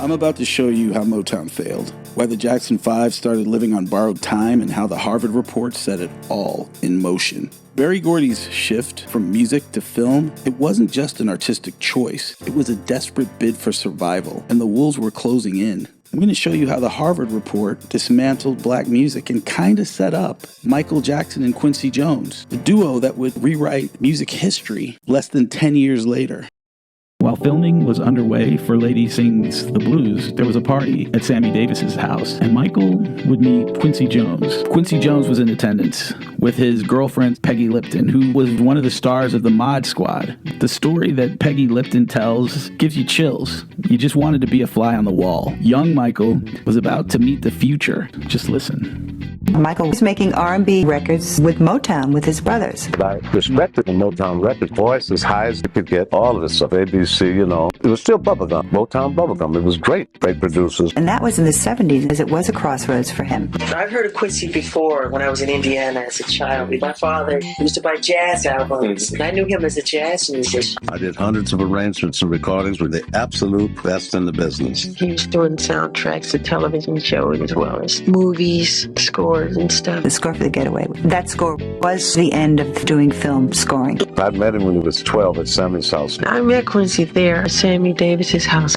I'm about to show you how Motown failed, why the Jackson 5 started living on borrowed time, and how the Harvard report set it all in motion. Berry Gordy's shift from music to film, it wasn't just an artistic choice. It was a desperate bid for survival, and the wolves were closing in. I'm going to show you how the Harvard report dismantled black music and kind of set up Michael Jackson and Quincy Jones, the duo that would rewrite music history less than 10 years later. While filming was underway for Lady Sings the Blues, there was a party at Sammy Davis's house, and Michael would meet Quincy Jones. Quincy Jones was in attendance with his girlfriend, Peggy Lipton, who was one of the stars of the Mod Squad. The story that Peggy Lipton tells gives you chills. You just wanted to be a fly on the wall. Young Michael was about to meet the future. Just listen. Michael was making R&B records with Motown, with his brothers. I respected the Motown record voice as high as you could get, all of this stuff, ABC, you know. It was still bubblegum, Motown bubblegum. It was great producers. And that was in the 70s, as it was a crossroads for him. I've heard of Quincy before when I was in Indiana as a child. My father used to buy jazz albums, and I knew him as a jazz musician. I did hundreds of arrangements and recordings with the absolute best in the business. He was doing soundtracks to television shows as well as movies, scores and stuff. The score for The Getaway. That score was the end of doing film scoring. I met him when he was 12 at Sammy's house. I met Quincy there at Sammy Davis's house.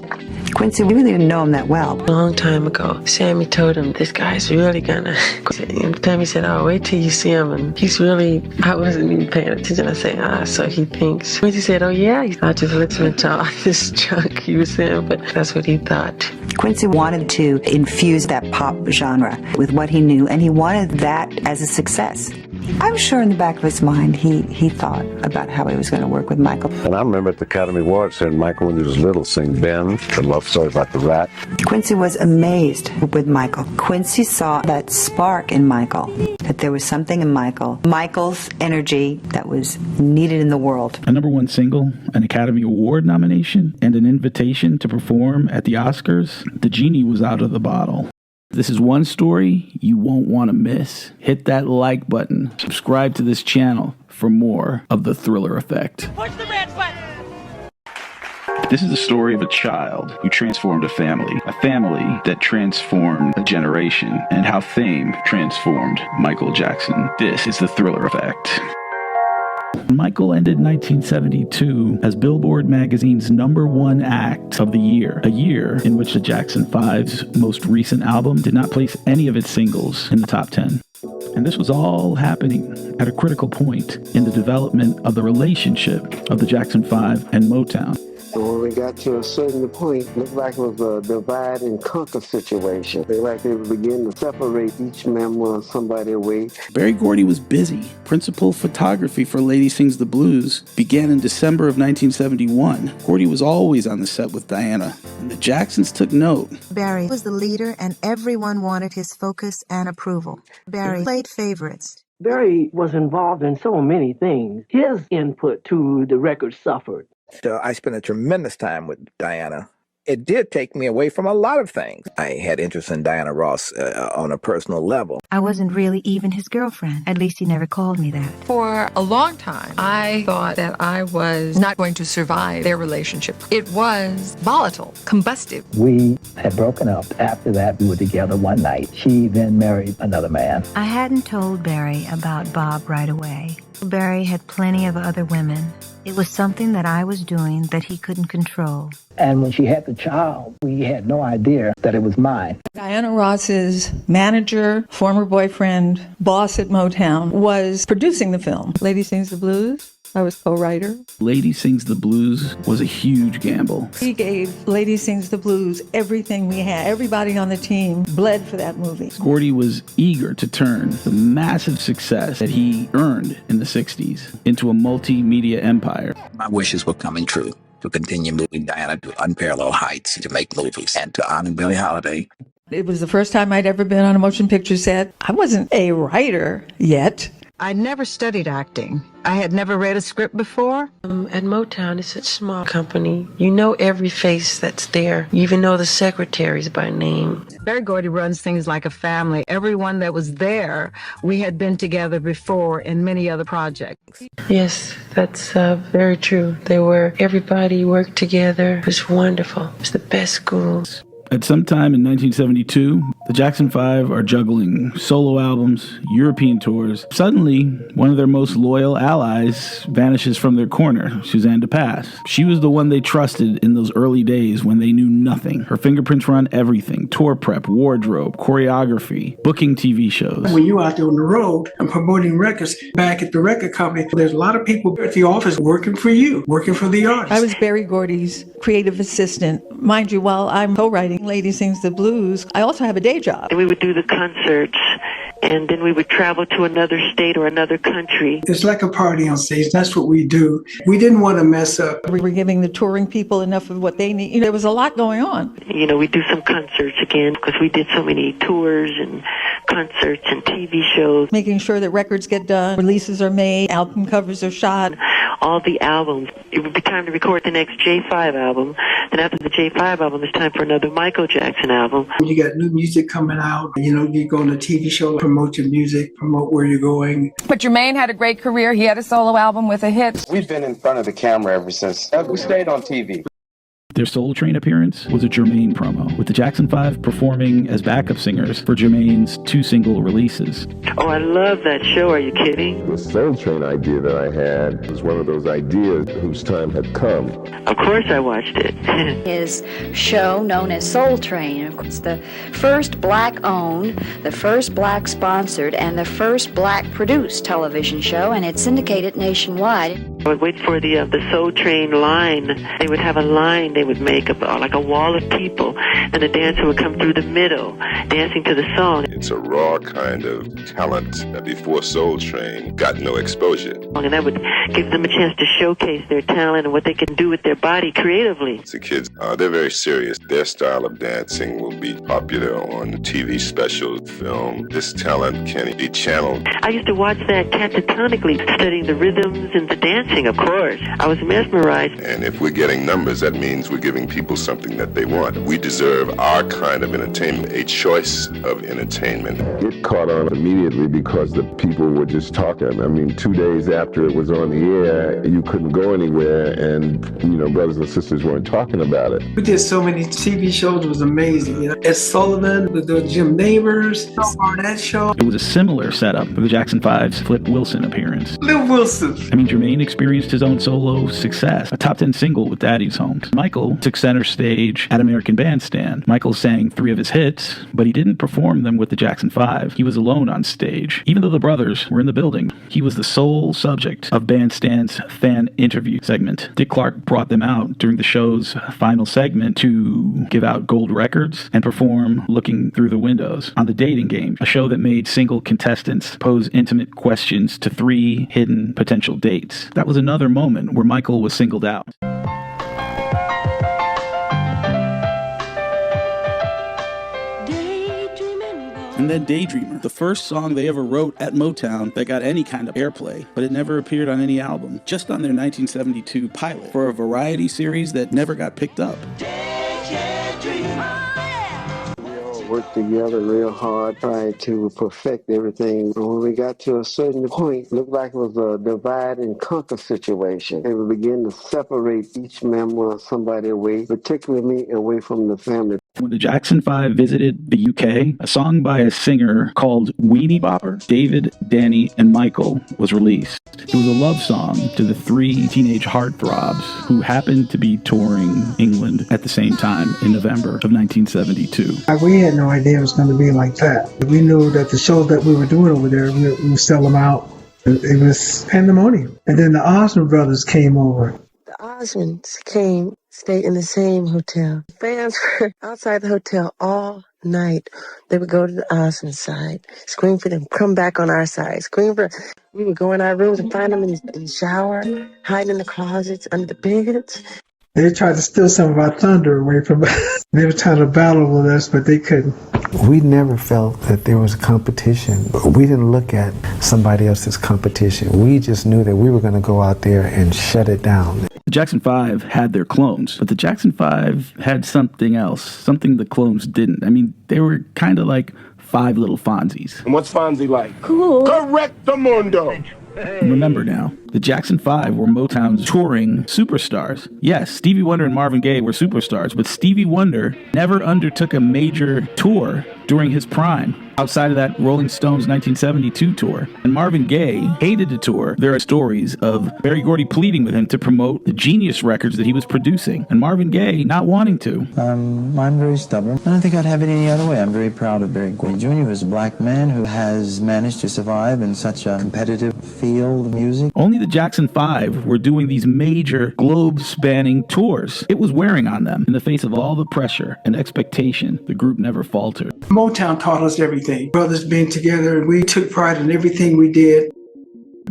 Quincy, we really didn't know him that well. A long time ago, Sammy told him, this guy's really gonna... And Tammy said, oh, wait till you see him. And he's really... I wasn't even paying attention. I said, so he thinks. Quincy said, oh yeah? I just listened to all this junk he was saying, but that's what he thought. Quincy wanted to infuse that pop genre with what he knew, and he wanted that as a success. I'm sure in the back of his mind, he thought about how he was going to work with Michael. And I remember at the Academy Awards hearing Michael when he was little sing Ben, the love story about the rat. Quincy was amazed with Michael. Quincy saw that spark in Michael, that there was something in Michael's energy that was needed in the world. A #1 single, an Academy Award nomination, and an invitation to perform at the Oscars, the genie was out of the bottle. This is one story you won't want to miss. Hit that like button. Subscribe to this channel for more of the Thriller Effect. Push the red button! This is the story of a child who transformed a family that transformed a generation, and how fame transformed Michael Jackson. This is the Thriller Effect. Michael ended 1972 as Billboard magazine's #1 act of the year, a year in which the Jackson 5's most recent album did not place any of its singles in the top 10. And this was all happening at a critical point in the development of the relationship of the Jackson 5 and Motown. When we got to a certain point, it looked like it was a divide and conquer situation. They like they would begin to separate each member of somebody away. Berry Gordy was busy. Principal photography for Lady Sings the Blues began in December of 1971. Gordy was always on the set with Diana, and the Jacksons took note. Berry was the leader, and everyone wanted his focus and approval. Berry played favorites. Berry was involved in so many things. His input to the record suffered. So I spent a tremendous time with Diana. It did take me away from a lot of things. I had interest in Diana Ross on a personal level. I wasn't really even his girlfriend. At least he never called me that. For a long time, I thought that I was not going to survive their relationship. It was volatile, combustive. We had broken up. After that, we were together one night. She then married another man. I hadn't told Berry about Bob right away. Berry had plenty of other women. It was something that I was doing that he couldn't control. And when she had the child, we had no idea that it was mine. Diana Ross's manager, former boyfriend, boss at Motown, was producing the film. Lady Sings the Blues. I was co-writer. Lady Sings the Blues was a huge gamble. He gave Lady Sings the Blues everything we had. Everybody on the team bled for that movie. Gordy was eager to turn the massive success that he earned in the 60s into a multimedia empire. My wishes were coming true to continue moving Diana to unparalleled heights, to make movies, and to honor Billie Holiday. It was the first time I'd ever been on a motion picture set. I wasn't a writer yet. I never studied acting. I had never read a script before. At Motown, it's a small company. You know every face that's there. You even know the secretaries by name. Berry Gordy runs things like a family. Everyone that was there, we had been together before in many other projects. Yes, that's very true. Everybody worked together. It was wonderful. It was the best school. At some time in 1972, the Jackson 5 are juggling solo albums, European tours. Suddenly, one of their most loyal allies vanishes from their corner, Suzanne DePass. She was the one they trusted in those early days when they knew nothing. Her fingerprints were on everything: tour prep, wardrobe, choreography, booking TV shows. When you're out there on the road and promoting records back at the record company, there's a lot of people at the office working for you, working for the artist. I was Berry Gordy's creative assistant. Mind you, while I'm co-writing Lady Sings the Blues, I also have a day job. We would do the concerts, and then we would travel to another state or another country. It's like a party on stage. That's what we do. We didn't want to mess up. We were giving the touring people enough of what they need. You know, there was a lot going on. You know, we do some concerts again because we did so many tours and concerts and TV shows. Making sure that records get done, releases are made, album covers are shot. All the albums. It would be time to record the next J5 album. Then after the J5 album, it's time for another Michael Jackson album. You got new music coming out. You know, you go on a TV show, promote your music, promote where you're going. But Jermaine had a great career. He had a solo album with a hit. We've been in front of the camera ever since. We stayed on TV. Their Soul Train appearance was a Jermaine promo, with the Jackson 5 performing as backup singers for Jermaine's 2 single releases. Oh, I love that show. Are you kidding? The Soul Train idea that I had was one of those ideas whose time had come. Of course I watched it. His show, known as Soul Train, it's the first black-owned, the first black-sponsored, and the first black-produced television show, and it's syndicated nationwide. I would wait for the Soul Train line. They would have a line they would make up like a wall of people, and the dancer would come through the middle, dancing to the song. It's a raw kind of talent that before Soul Train got no exposure. And that would give them a chance to showcase their talent and what they can do with their body creatively. The kids, they're very serious. Their style of dancing will be popular on TV specials, film. This talent can be channeled. I used to watch that catatonically, studying the rhythms and the dancing, of course. I was mesmerized. And if we're getting numbers, that means we're giving people something that they want. We deserve our kind of entertainment, a choice of entertainment. It caught on immediately because the people were just talking. I mean, 2 days after it was on the air, you couldn't go anywhere, and, brothers and sisters weren't talking about it. We did so many TV shows. It was amazing. Ed Sullivan, with the Jim Neighbors, that show. It was a similar setup for the Jackson 5's Flip Wilson appearance. Flip Wilson. I mean, Jermaine experienced his own solo success, a top 10 single with Daddy's Home. Michael took center stage at American Bandstand. Michael sang 3 of his hits, but he didn't perform them with the Jackson 5. He was alone on stage, even though the brothers were in the building. He was the sole subject of Bandstand's fan interview segment. Dick Clark brought them out during the show's final segment to give out gold records and perform Looking Through the Windows on The Dating Game, a show that made single contestants pose intimate questions to 3 hidden potential dates. That was another moment where Michael was singled out. And then Daydreamer, the first song they ever wrote at Motown that got any kind of airplay, but it never appeared on any album, just on their 1972 pilot for a variety series that never got picked up. Worked together real hard, trying to perfect everything. And when we got to a certain point, it looked like it was a divide and conquer situation. They would begin to separate each member of somebody away, particularly me, away from the family. When the Jackson 5 visited the UK, a song by a singer called Weenie Bopper, David, Danny, and Michael was released. It was a love song to the 3 teenage heartthrobs who happened to be touring England at the same time in November of 1972. We had no idea it was going to be like that. We knew that the shows that we were doing over there, we would sell them out. It was pandemonium. And then the Osmond brothers came over. The Osmonds came, stayed in the same hotel. Fans were outside the hotel all night. They would go to the Osmond side, scream for them, come back on our side, scream for. We would go in our rooms and find them in the shower, hiding in the closets, under the beds. They tried to steal some of our thunder away from us. They were trying to battle with us, but they couldn't. We never felt that there was a competition. We didn't look at somebody else's competition. We just knew that we were going to go out there and shut it down. The Jackson 5 had their clones, but the Jackson 5 had something else, something the clones didn't. I mean, they were kind of like 5 little Fonzies. And what's Fonzie like? Cool. Correctamundo. Remember now, the Jackson 5 were Motown's touring superstars. Yes, Stevie Wonder and Marvin Gaye were superstars, but Stevie Wonder never undertook a major tour during his prime, outside of that Rolling Stones 1972 tour. And Marvin Gaye hated the tour. There are stories of Berry Gordy pleading with him to promote the Genius records that he was producing, and Marvin Gaye not wanting to. I'm very stubborn. I don't think I'd have it any other way. I'm very proud of Berry Gordy Jr., who is a black man who has managed to survive in such a competitive field of music. Only the Jackson 5 were doing these major globe-spanning tours. It was wearing on them. In the face of all the pressure and expectation, the group never faltered. Motown taught us everything. Brothers being together, we took pride in everything we did.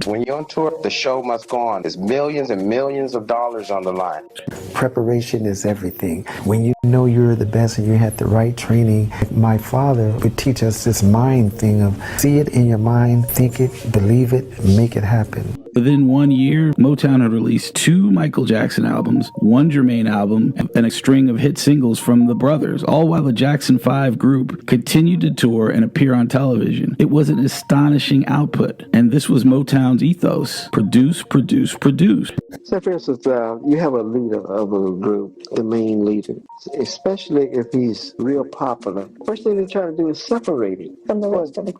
When you're on tour, the show must go on. There's millions and millions of dollars on the line. Preparation is everything. When you know you're the best and you had the right training, my father would teach us this mind thing of see it in your mind, think it, believe it, make it happen. Within 1 year, Motown had released 2 Michael Jackson albums, 1 Jermaine album, and a string of hit singles from the brothers, all while the Jackson 5 group continued to tour and appear on television. It was an astonishing output, and this was Motown's ethos: produce, produce, produce. So, for instance, you have a leader of a group, the main leader, especially if he's real popular. First thing they try to do is separate him from the rest of the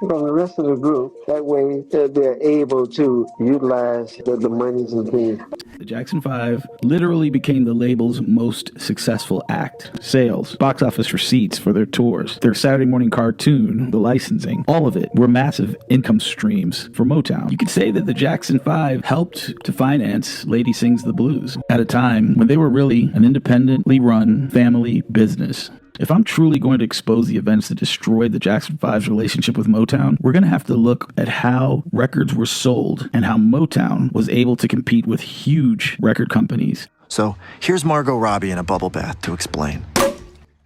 group. That way, they're able to utilize the monies and things. The Jackson 5 literally became the label's most successful act. Sales, box office receipts for their tours, their Saturday morning cartoon, the licensing, all of it were massive income streams for Motown. You could say that the Jackson 5 helped to finance Lady Sings the Blues at a time when they were really an independently run family business. If I'm truly going to expose the events that destroyed the Jackson 5's relationship with Motown, we're going to have to look at how records were sold and how Motown was able to compete with huge record companies. So here's Margot Robbie in a bubble bath to explain.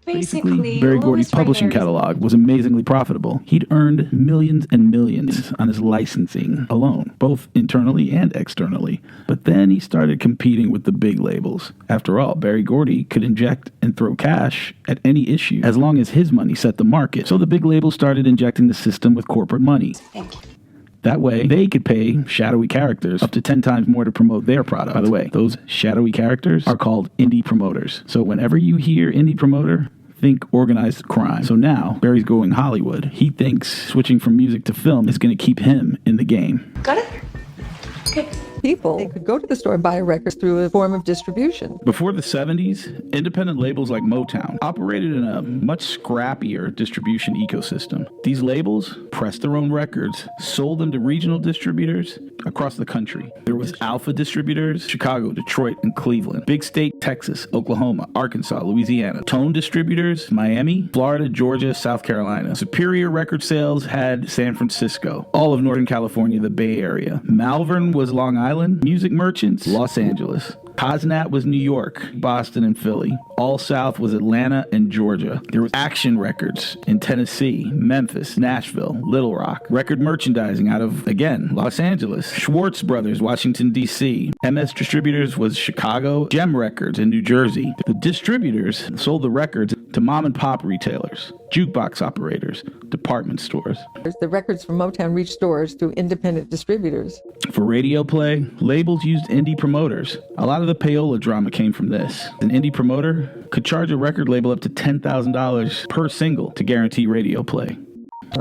Basically, Berry Gordy's publishing catalog was amazingly profitable. He'd earned millions and millions on his licensing alone, both internally and externally. But then he started competing with the big labels. After all, Berry Gordy could inject and throw cash at any issue as long as his money set the market. So the big labels started injecting the system with corporate money. That way, they could pay shadowy characters up to 10 times more to promote their product. By the way, those shadowy characters are called indie promoters. So whenever you hear indie promoter, think organized crime. So now, Berry's going Hollywood. He thinks switching from music to film is going to keep him in the game. Got it? Okay. People, they could go to the store and buy records through a form of distribution. Before the 70s, independent labels like Motown operated in a much scrappier distribution ecosystem. These labels pressed their own records, sold them to regional distributors across the country. There was Alpha distributors, Chicago, Detroit, and Cleveland. Big State, Texas, Oklahoma, Arkansas, Louisiana. Tone distributors, Miami, Florida, Georgia, South Carolina. Superior Record Sales had San Francisco. All of Northern California, the Bay Area. Malvern was Long Island. Music Merchants, Los Angeles. Cosnat was New York, Boston, and Philly. All South was Atlanta and Georgia. There was Action Records in Tennessee, Memphis, Nashville, Little Rock. Record merchandising out of, again, Los Angeles. Schwartz Brothers, Washington, D.C. MS Distributors was Chicago. Gem Records in New Jersey. The distributors sold the records to mom and pop retailers, jukebox operators, department stores. The records from Motown reached stores through independent distributors. For radio play, labels used indie promoters. A lot of the payola drama came from this. An indie promoter could charge a record label up to $10,000 per single to guarantee radio play.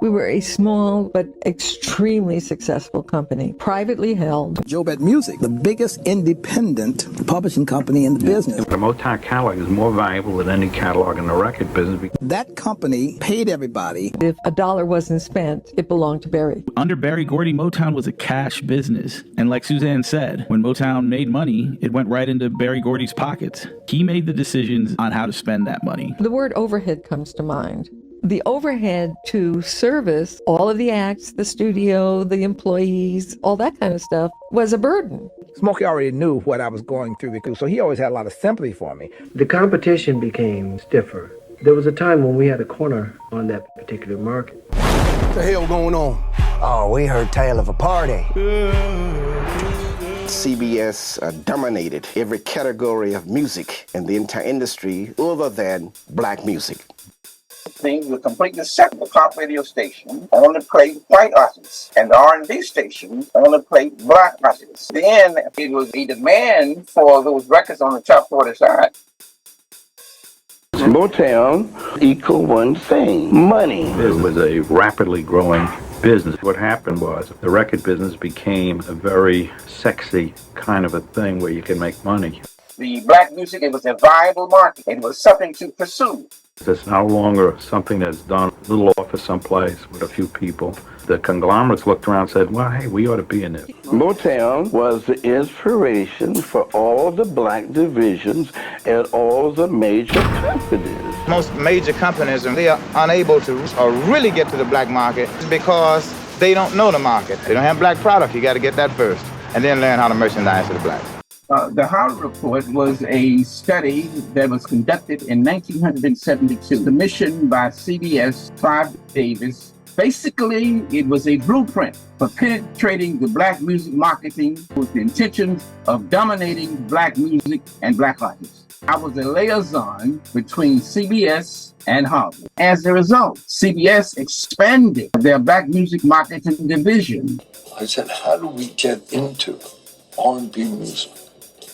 We were a small but extremely successful company, privately held. Jobet Music, the biggest independent publishing company in the business. The Motown catalog is more valuable than any catalog in the record business. That company paid everybody. If a dollar wasn't spent, it belonged to Berry. Under Berry Gordy, Motown was a cash business. And like Suzanne said, when Motown made money, it went right into Berry Gordy's pockets. He made the decisions on how to spend that money. The word overhead comes to mind. The overhead to service all of the acts, the studio, the employees, all that kind of stuff was a burden. Smokey already knew what I was going through, so he always had a lot of sympathy for me. The competition became stiffer. There was a time when we had a corner on that particular market. What the hell going on? Oh, we heard tale of a party. CBS dominated every category of music in the entire industry other than black music. things were completely separate. The pop radio station only played white artists, and the R&B station only played black artists. Then it was a demand for those records on the top 40 side. Motown equal one thing, money. It was a rapidly growing business. What happened was the record business became a very sexy kind of a thing where you can make money. The black music, it was a viable market. It was something to pursue. It's no longer something that's done a little office someplace with a few people. The conglomerates looked around and said, well, hey, we ought to be in this. Motown was the inspiration for all the black divisions at all the major companies. Most major companies, they are unable to really get to the black market because they don't know the market. They don't have black product. You got to get that first and then learn how to merchandise to the black. The Howard Report was a study that was conducted in 1972, commissioned by CBS, Clive Davis. Basically, it was a blueprint for penetrating the black music marketing with the intention of dominating black music and black artists. I was a liaison between CBS and Harvard. As a result, CBS expanded their black music marketing division. I said, how do we get into R&B music?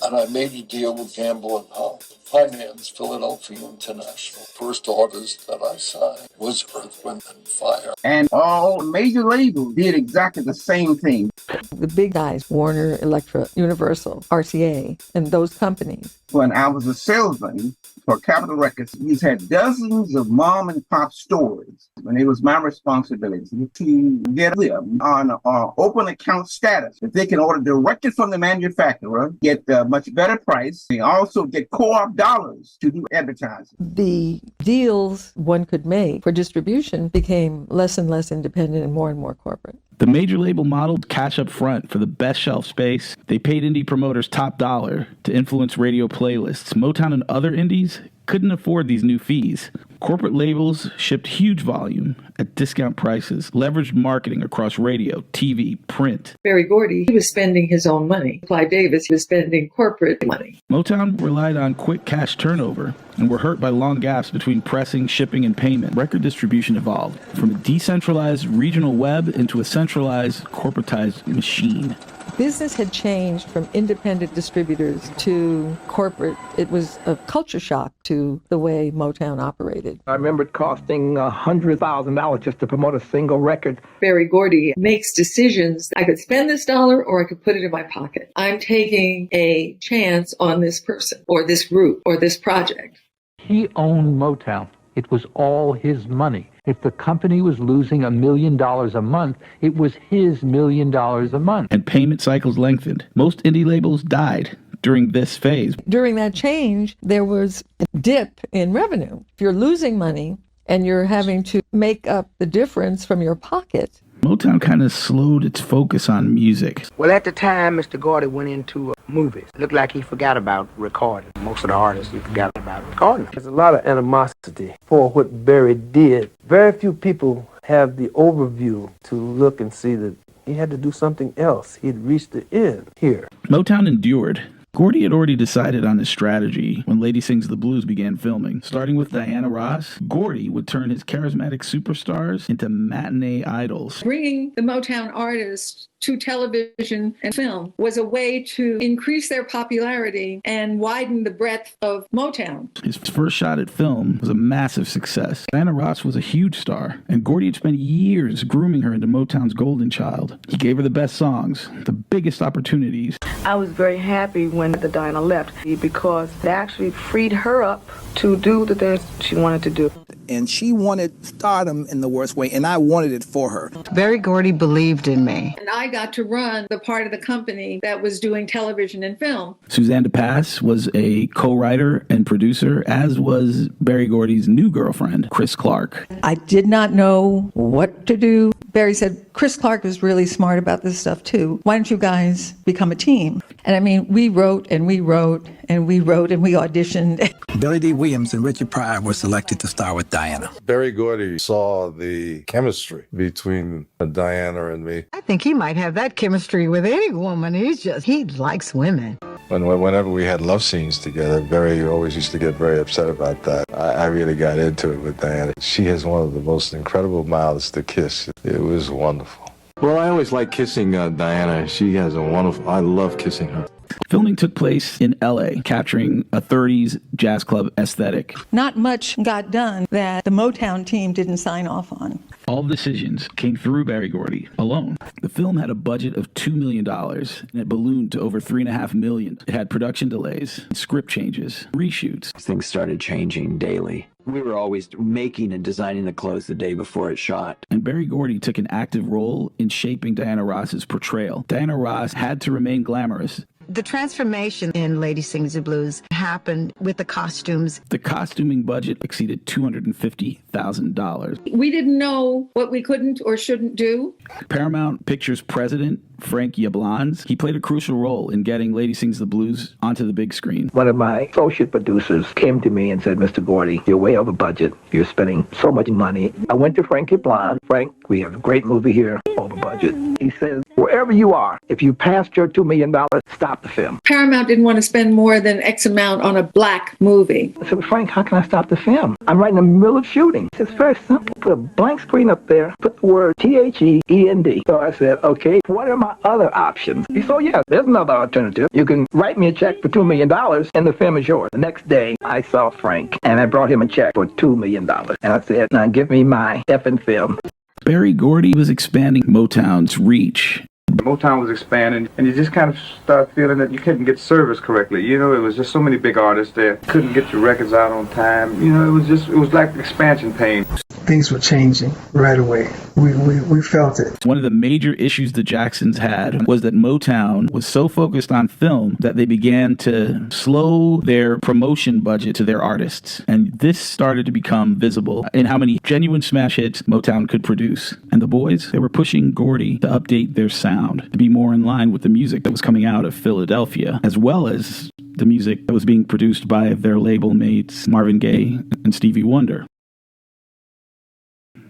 And I made a deal with Gamble and Hull. Finance Philadelphia International. First artist that I signed was Earth, Wind and Fire. And all major labels did exactly the same thing. The big guys, Warner, Elektra, Universal, RCA, and those companies. When I was a salesman for Capitol Records, we had dozens of mom and pop stores. And it was my responsibility to get them on open account status. If they can order directly from the manufacturer, get a much better price. They also get co-op dollars to do advertising. The deals one could make for distribution became less and less independent and more corporate. The major label modeled cash up front for the best shelf space. They paid indie promoters top dollar to influence radio playlists. Motown and other indies couldn't afford these new fees. Corporate labels shipped huge volume at discount prices, leveraged marketing across radio, TV, print. Berry Gordy, he was spending his own money. Clive Davis was spending corporate money. Motown relied on quick cash turnover and were hurt by long gaps between pressing, shipping, and payment. Record distribution evolved from a decentralized regional web into a centralized, corporatized machine. Business had changed from independent distributors to corporate. It was a culture shock to the way Motown operated. I remember it costing $100,000 just to promote a single record. Berry Gordy makes decisions. I could spend this dollar or I could put it in my pocket. I'm taking a chance on this person or this group or this project. He owned Motown. It was all his money. If the company was losing $1 million a month, it was his $1 million a month. And payment cycles lengthened. Most indie labels died during this phase. During that change, there was a dip in revenue. If you're losing money and you're having to make up the difference from your pocket. Motown kind of slowed its focus on music. Well, at the time, Mr. Gordy went into movies. It looked like he forgot about recording. Most of the artists, he forgot about recording. There's a lot of animosity for what Berry did. Very few people have the overview to look and see that he had to do something else. He had reached the end here. Motown endured. Gordy had already decided on his strategy when Lady Sings the Blues began filming. Starting with Diana Ross, Gordy would turn his charismatic superstars into matinee idols. Bringing the Motown artists to television and film was a way to increase their popularity and widen the breadth of Motown. His first shot at film was a massive success. Diana Ross was a huge star, and Gordy had spent years grooming her into Motown's golden child. He gave her the best songs, the biggest opportunities. I was very happy when the Diana left because it actually freed her up to do the things she wanted to do. And she wanted stardom in the worst way, and I wanted it for her. Berry Gordy believed in me. And I got to run the part of the company that was doing television and film. Suzanne DePass was a co-writer and producer, as was Berry Gordy's new girlfriend, Chris Clark. I did not know what to do. Berry said, Chris Clark was really smart about this stuff too. Why don't you guys become a team? And I mean, we wrote and we wrote and we wrote and we auditioned. Billy D. Williams and Richard Pryor were selected to star with Diana. Berry Gordy saw the chemistry between Diana and me. I think he might have that chemistry with any woman. He likes women. Whenever we had love scenes together, Berry always used to get very upset about that. I really got into it with Diana. She has one of the most incredible mouths to kiss. It was wonderful. Well, I always like kissing Diana. She has a wonderful, I love kissing her. Filming took place in LA, capturing a 30s jazz club aesthetic. Not much got done that the Motown team didn't sign off on. All decisions came through Berry Gordy alone. The film had a budget of $2 million, and it ballooned to over $3.5 million. It had production delays, script changes, reshoots. Things started changing daily. We were always making and designing the clothes the day before it shot. And Berry Gordy took an active role in shaping Diana Ross's portrayal. Diana Ross had to remain glamorous. The transformation in Lady Sings the Blues happened with the costumes. The costuming budget exceeded $250,000. We didn't know what we couldn't or shouldn't do. Paramount Pictures president, Frank Yablans, he played a crucial role in getting Lady Sings the Blues onto the big screen. One of my associate producers came to me and said, Mr. Gordy, you're way over budget. You're spending so much money. I went to Frank Yablans. Frank, we have a great movie here, over budget. He says, wherever you are, if you passed your $2 million, stop the film. Paramount didn't want to spend more than X amount on a black movie. I said, Frank, how can I stop the film? I'm right in the middle of shooting. It's very simple. Put a blank screen up there, put the word THEEND. So I said, okay, what are my other options? He said, oh yeah, there's another alternative. You can write me a check for $2 million and the film is yours. The next day, I saw Frank and I brought him a check for $2 million. And I said, now give me my effing film. Berry Gordy was expanding Motown's reach. Motown was expanding, and you just kind of start feeling that you couldn't get service correctly. You know, it was just so many big artists there. Couldn't get your records out on time. You know, it was like expansion pain. Things were changing right away. We felt it. One of the major issues the Jacksons had was that Motown was so focused on film that they began to slow their promotion budget to their artists. And this started to become visible in how many genuine smash hits Motown could produce. And the boys, they were pushing Gordy to update their sound, to be more in line with the music that was coming out of Philadelphia, as well as the music that was being produced by their label mates Marvin Gaye and Stevie Wonder.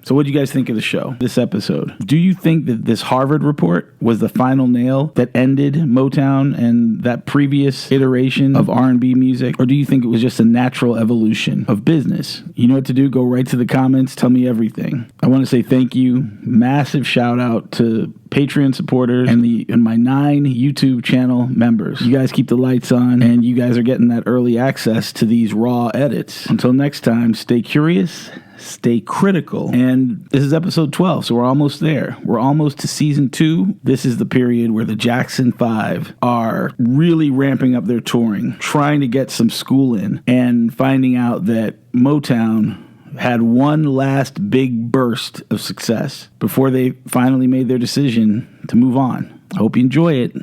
So what do you guys think of the show, this episode? Do you think that this Harvard report was the final nail that ended Motown and that previous iteration of R&B music? Or do you think it was just a natural evolution of business? You know what to do. Go right to the comments. Tell me everything. I want to say thank you. Massive shout out to Patreon supporters and my 9 YouTube channel members. You guys keep the lights on and you guys are getting that early access to these raw edits. Until next time, stay curious, stay critical. And this is episode 12, so we're almost there. We're almost to season 2. This is the period where the Jackson 5 are really ramping up their touring, trying to get some school in, and finding out that Motown had one last big burst of success before they finally made their decision to move on. I hope you enjoy it.